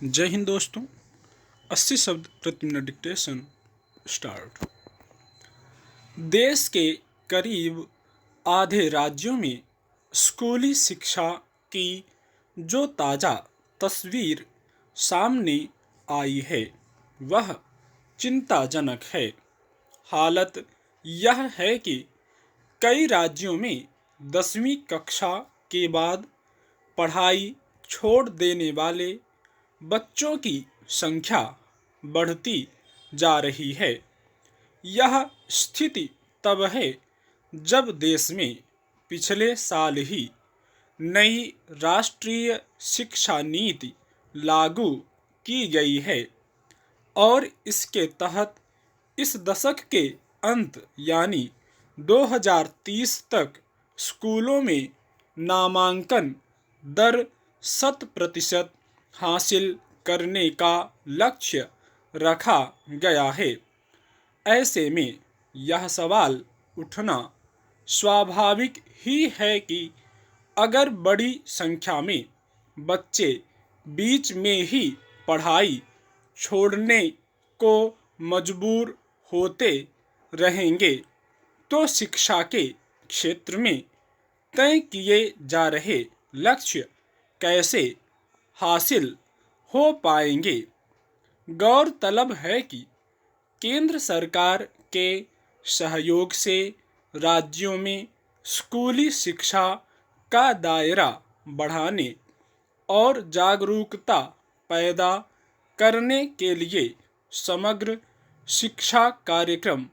जय हिंद दोस्तों। 80 शब्द प्रति मिनट डिक्टेशन स्टार्ट। देश के करीब आधे राज्यों में स्कूली शिक्षा की जो ताज़ा तस्वीर सामने आई है वह चिंताजनक है। हालत यह है कि कई राज्यों में 10वीं कक्षा के बाद पढ़ाई छोड़ देने वाले बच्चों की संख्या बढ़ती जा रही है। यह स्थिति तब है जब देश में पिछले साल ही नई राष्ट्रीय शिक्षा नीति लागू की गई है और इसके तहत इस दशक के अंत यानी 2030 तक स्कूलों में नामांकन दर 100% हासिल करने का लक्ष्य रखा गया है। ऐसे में यह सवाल उठना स्वाभाविक ही है कि अगर बड़ी संख्या में बच्चे बीच में ही पढ़ाई छोड़ने को मजबूर होते रहेंगे तो शिक्षा के क्षेत्र में तय किए जा रहे लक्ष्य कैसे हासिल हो पाएंगे। गौरतलब है कि केंद्र सरकार के सहयोग से राज्यों में स्कूली शिक्षा का दायरा बढ़ाने और जागरूकता पैदा करने के लिए समग्र शिक्षा कार्यक्रम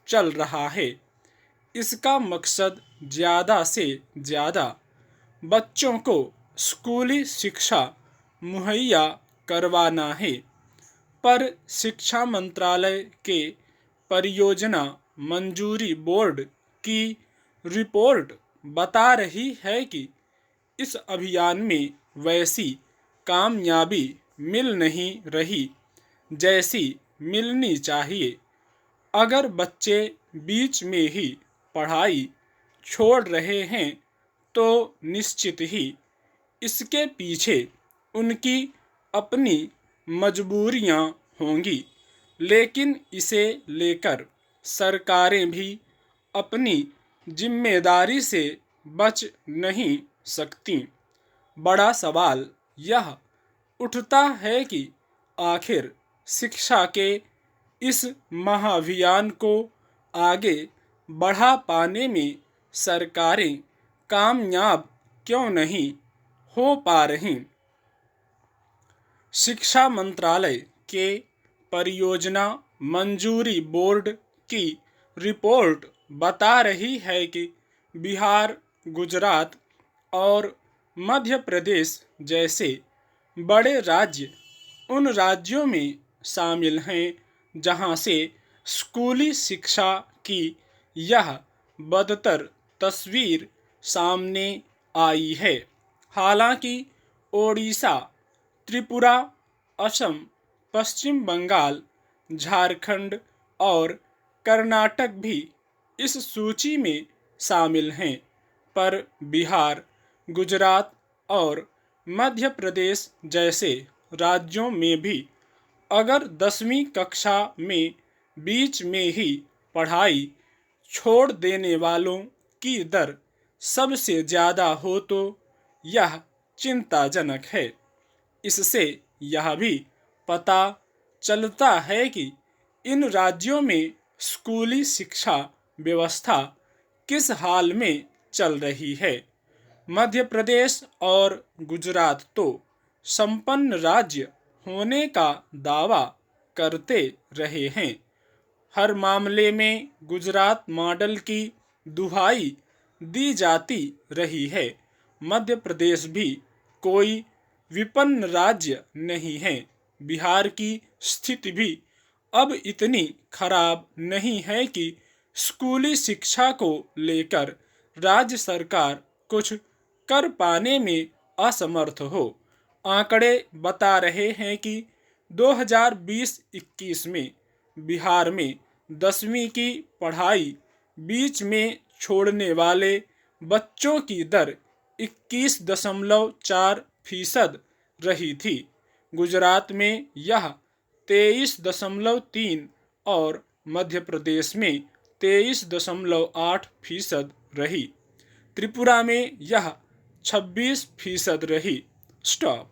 चल रहा है। इसका मकसद ज़्यादा से ज़्यादा बच्चों को स्कूली शिक्षा मुहैया करवाना है, पर शिक्षा मंत्रालय के परियोजना मंजूरी बोर्ड की रिपोर्ट बता रही है कि इस अभियान में वैसी कामयाबी मिल नहीं रही जैसी मिलनी चाहिए। अगर बच्चे बीच में ही पढ़ाई छोड़ रहे हैं तो निश्चित ही इसके पीछे उनकी अपनी मजबूरियां होंगी, लेकिन इसे लेकर सरकारें भी अपनी जिम्मेदारी से बच नहीं सकती। बड़ा सवाल यह उठता है कि आखिर शिक्षा के इस महाअभियान को आगे बढ़ा पाने में सरकारें कामयाब क्यों नहीं हो पा रही। शिक्षा मंत्रालय के परियोजना मंजूरी बोर्ड की रिपोर्ट बता रही है कि बिहार, गुजरात और मध्य प्रदेश जैसे बड़े राज्य उन राज्यों में शामिल हैं जहां से स्कूली शिक्षा की यह बदतर तस्वीर सामने आई है। हालांकि ओडिशा, त्रिपुरा, असम, पश्चिम बंगाल, झारखंड और कर्नाटक भी इस सूची में शामिल हैं, पर बिहार, गुजरात और मध्य प्रदेश जैसे राज्यों में भी अगर 10वीं कक्षा में बीच में ही पढ़ाई छोड़ देने वालों की दर सबसे ज़्यादा हो तो यह चिंताजनक है। इससे यह भी पता चलता है कि इन राज्यों में स्कूली शिक्षा व्यवस्था किस हाल में चल रही है। मध्य प्रदेश और गुजरात तो संपन्न राज्य होने का दावा करते रहे हैं। हर मामले में गुजरात मॉडल की दुहाई दी जाती रही है। मध्य प्रदेश भी कोई विपन्न राज्य नहीं है। बिहार की स्थिति भी अब इतनी खराब नहीं है कि स्कूली शिक्षा को लेकर राज्य सरकार कुछ कर पाने में असमर्थ हो। आंकड़े बता रहे हैं कि 2020-21 में बिहार में 10वीं की पढ़ाई बीच में छोड़ने वाले बच्चों की दर 21.4% रही थी। गुजरात में यह 23.3 और मध्य प्रदेश में 23.8% रही। त्रिपुरा में यह 26% रही। स्टॉप।